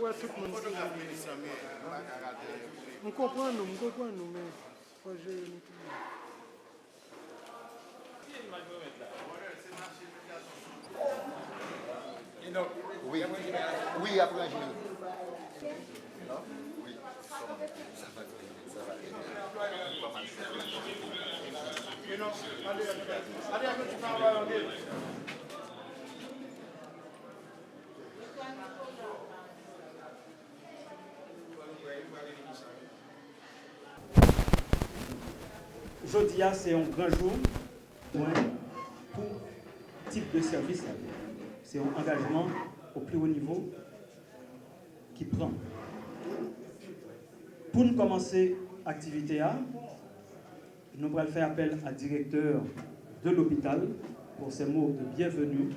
Ouais, tout le monde. Je comprends, mais faut gérer nous. Oui, oui, après je oui, ça va, ça va. Aujourd'hui, c'est un grand jour pour tout type de service. C'est un engagement au plus haut niveau qui prend. Pour nous commencer l'activité, nous allons faire appel à directeur de l'hôpital pour ses mots de bienvenue.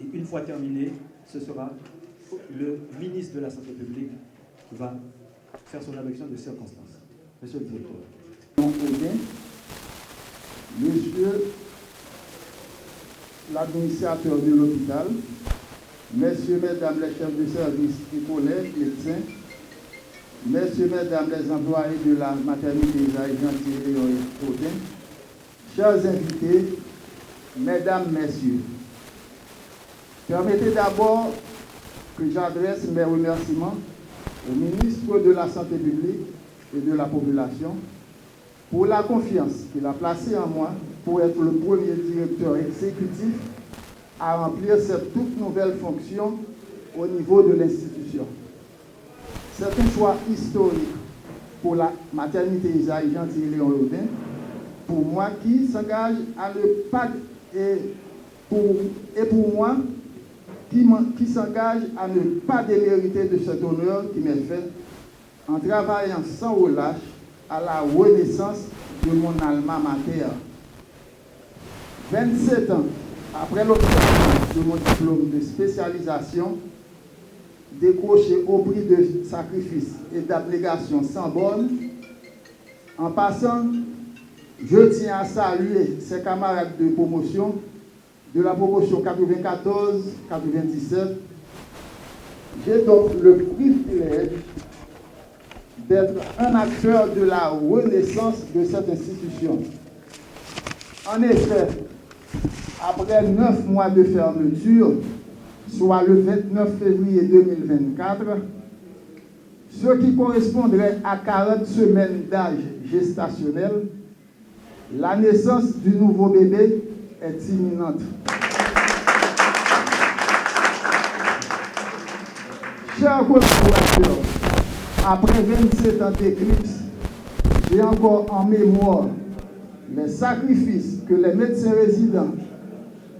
Et une fois terminé, ce sera le ministre de la Santé publique qui va faire son allocution de circonstances. Monsieur le directeur. Monsieur l'administrateur de l'hôpital, messieurs, mesdames les chefs de service et collègues, médecins, messieurs, mesdames les employés de la maternité Isaïe Gentil-Léon et Audin, chers invités, mesdames, messieurs, permettez d'abord que j'adresse mes remerciements au ministre de la Santé publique et de la population pour la confiance qu'il a placée en moi pour être le premier directeur exécutif à remplir cette toute nouvelle fonction au niveau de l'institution. C'est un choix historique pour la maternité Isaïe Gentil-Léon Audin, pour moi qui s'engage à ne pas pour moi qui s'engage à ne pas démériter de cet honneur qui m'est fait en travaillant sans relâche à la renaissance de mon alma mater. 27 ans après l'obtention de mon diplôme de spécialisation, décroché au prix de sacrifice et d'abnégation sans borne, en passant, je tiens à saluer ses camarades de promotion de la promotion 94-97. J'ai donc le privilège d'être un acteur de la renaissance de cette institution. En effet, après 9 mois de fermeture, soit le 29 février 2024, ce qui correspondrait à 40 semaines d'âge gestationnel, la naissance du nouveau bébé est imminente. Chers collaborateurs, après 27 ans d'éclipse, j'ai encore en mémoire les sacrifices que les médecins résidents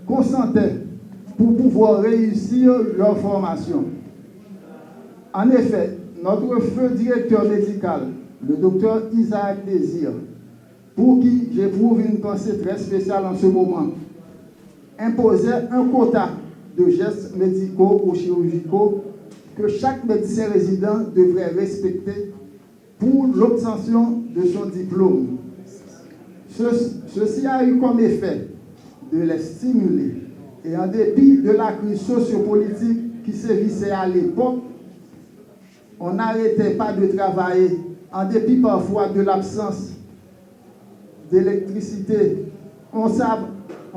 consentaient pour pouvoir réussir leur formation. En effet, notre feu directeur médical, le docteur Isaac Désir, pour qui j'éprouve une pensée très spéciale en ce moment, imposait un quota de gestes médicaux ou chirurgicaux que chaque médecin résident devrait respecter pour l'obtention de son diplôme. Ceci a eu comme effet de les stimuler. Et en dépit de la crise sociopolitique qui sévissait à l'époque, on n'arrêtait pas de travailler, en dépit parfois de l'absence d'électricité. On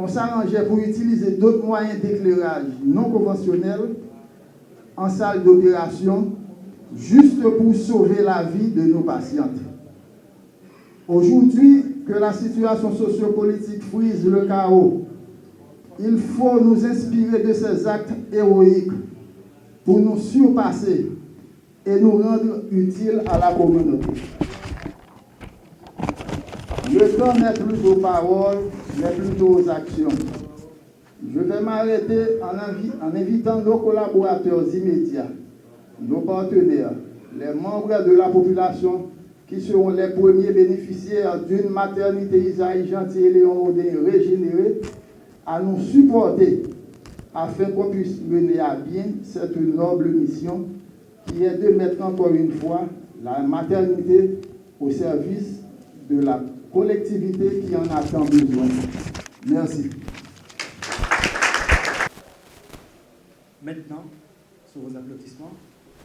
s'arrangeait pour utiliser d'autres moyens d'éclairage non conventionnels en salle d'opération, juste pour sauver la vie de nos patientes. Aujourd'hui, que la situation sociopolitique frise le chaos, il faut nous inspirer de ces actes héroïques pour nous surpasser et nous rendre utiles à la communauté. Le temps n'est plus aux paroles, mais plutôt aux actions. Je vais m'arrêter en invitant nos collaborateurs immédiats, nos partenaires, les membres de la population qui seront les premiers bénéficiaires d'une maternité Isaïe Gentil-Léon Audin régénérée, à nous supporter afin qu'on puisse mener à bien cette noble mission qui est de mettre encore une fois la maternité au service de la collectivité qui en a tant besoin. Merci. Maintenant, sur vos applaudissements,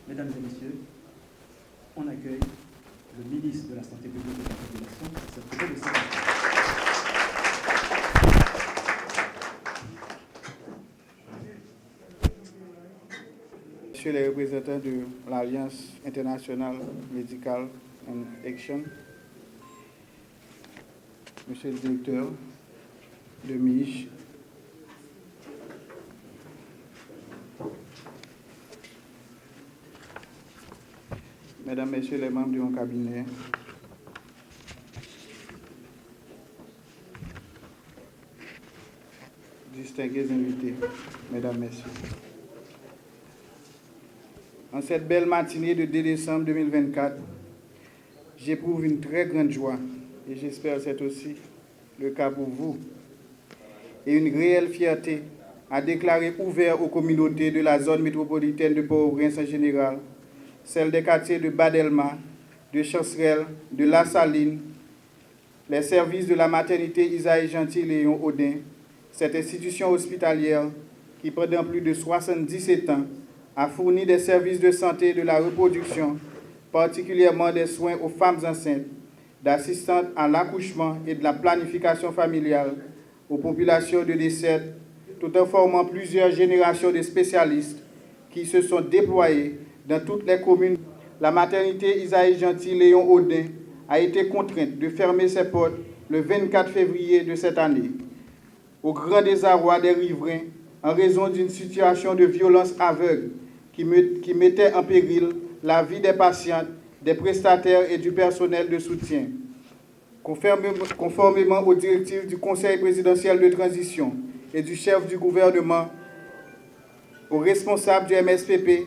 Mesdames et messieurs, on accueille le ministre de la Santé publique et de la Population, c'est le de Sénat. Messieurs les représentants de l'Alliance internationale Medical and Action, Monsieur le directeur de MIH, Mesdames, Messieurs les membres de mon cabinet, distingués invités, Mesdames, Messieurs. En cette belle matinée de 2 décembre 2024, j'éprouve une très grande joie, et j'espère que c'est aussi le cas pour vous, et une réelle fierté à déclarer ouvert aux communautés de la zone métropolitaine de Port-au-Prince en général, celle des quartiers de Badelma, de Chancerelle, de La Saline, les services de la maternité Isaïe Gentil Léon Audin, cette institution hospitalière qui, pendant plus de 77 ans, a fourni des services de santé de la reproduction, particulièrement des soins aux femmes enceintes, d'assistance à l'accouchement et de la planification familiale aux populations de décès, tout en formant plusieurs générations de spécialistes qui se sont déployés dans toutes les communes. La maternité Isaïe Gentil Léon Audin a été contrainte de fermer ses portes le 24 février de cette année, au grand désarroi des riverains en raison d'une situation de violence aveugle qui mettait en péril la vie des patientes, des prestataires et du personnel de soutien. Conformément aux directives du Conseil présidentiel de transition et du chef du gouvernement, aux responsables du MSPP,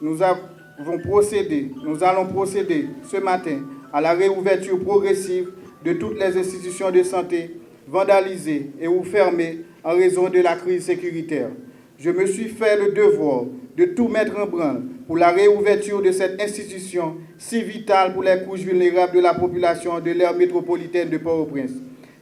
nous allons procéder ce matin à la réouverture progressive de toutes les institutions de santé vandalisées et ou fermées en raison de la crise sécuritaire. Je me suis fait le devoir de tout mettre en branle pour la réouverture de cette institution si vitale pour les couches vulnérables de la population de l'aire métropolitaine de Port-au-Prince.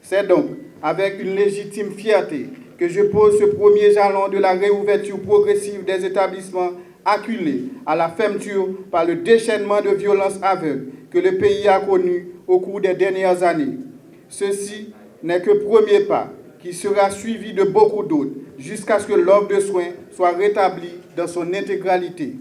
C'est donc avec une légitime fierté que je pose ce premier jalon de la réouverture progressive des établissements acculés à la fermeture par le déchaînement de violences aveugles que le pays a connu au cours des dernières années. Ceci n'est que premier pas qui sera suivi de beaucoup d'autres jusqu'à ce que l'offre de soins soit rétablie dans son intégralité.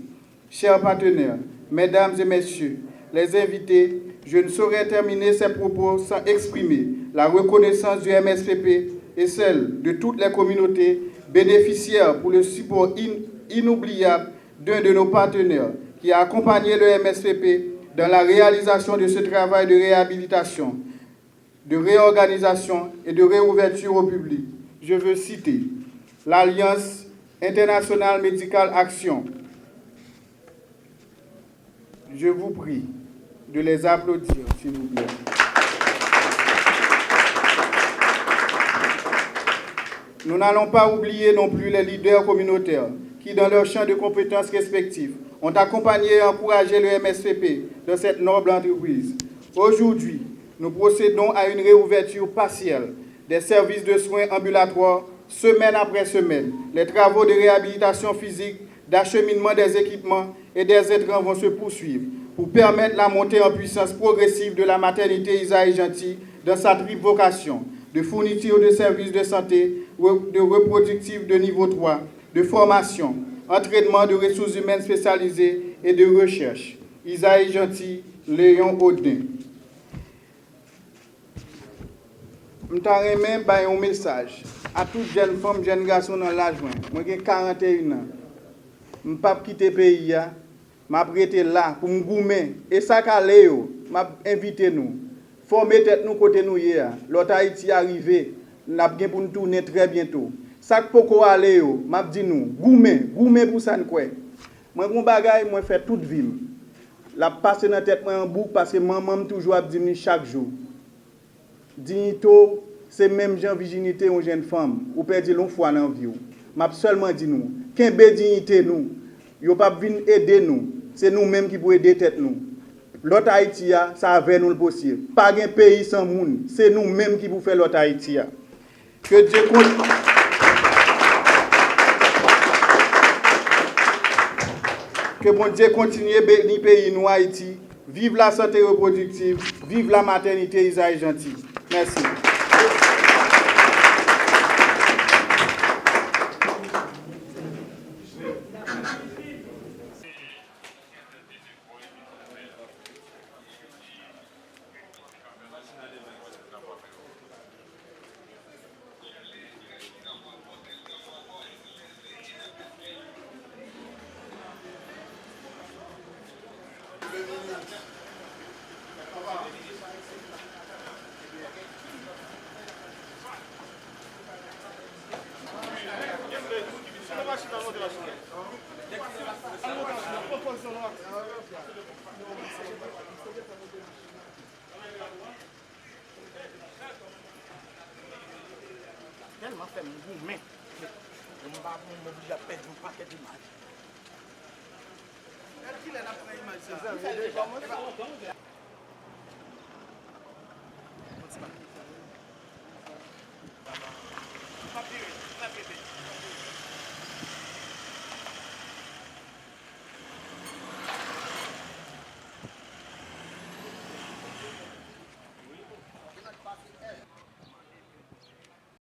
Chers partenaires, mesdames et messieurs, les invités, je ne saurais terminer ces propos sans exprimer la reconnaissance du MSPP et celle de toutes les communautés bénéficiaires pour le support inoubliable d'un de nos partenaires qui a accompagné le MSPP dans la réalisation de ce travail de réhabilitation, de réorganisation et de réouverture au public. Je veux citer l'Alliance internationale Medical Action. Je vous prie de les applaudir, s'il vous plaît. Nous n'allons pas oublier non plus les leaders communautaires qui, dans leurs champs de compétences respectifs, ont accompagné et encouragé le MSPP dans cette noble entreprise. Aujourd'hui, nous procédons à une réouverture partielle des services de soins ambulatoires semaine après semaine. Les travaux de réhabilitation physique, d'acheminement des équipements et des intrants vont se poursuivre pour permettre la montée en puissance progressive de la maternité Isaïe Gentil dans sa triple vocation de fourniture de services de santé, de reproductifs de niveau 3, de formation, entraînement de ressources humaines spécialisées et de recherche. Isaïe Gentil Léon Audin. Je vais un message à toutes jeunes femmes, jeunes garçons dans l'âge. Moi, j'ai 41 ans. Je ne vais pas quitter le pays. Je vais prêter là pour me goumer. Et ça, je vais inviter nous. Former tête nous côté nous hier. L'autre Haïti arrivé. Nous avons pour nous tourner très bientôt. Ça, pour aller, je dis nous. Goumer pour ça. Moi, je bagaille, moi, fais toute vie. La passe dans la tête en boucle parce que maman toujours dit chaque jour. Dignité, c'est même genre virginité aux jeunes femmes. Ou perdre l'on foi dans la vie. Je seulement dit nous. Qu'un bé dignité nous. Yo pas venir aider nous. C'est nous-mêmes qui pouvons aider tête nous. L'autre Haïti, ça avait nous le possible. Pas un pays sans monde. C'est nous-mêmes qui pouvons faire l'autre Haïti. Que Dieu continue. Que bon Dieu continue à bénir le pays nous Haïti. Vive la santé reproductive, vive la maternité Isaïe Gentil. Merci. Tellement fait mon gourmet. Je ne vais pas m'obliger à perdre un paquet d'images. Est-ce qu'il est là pour l'image?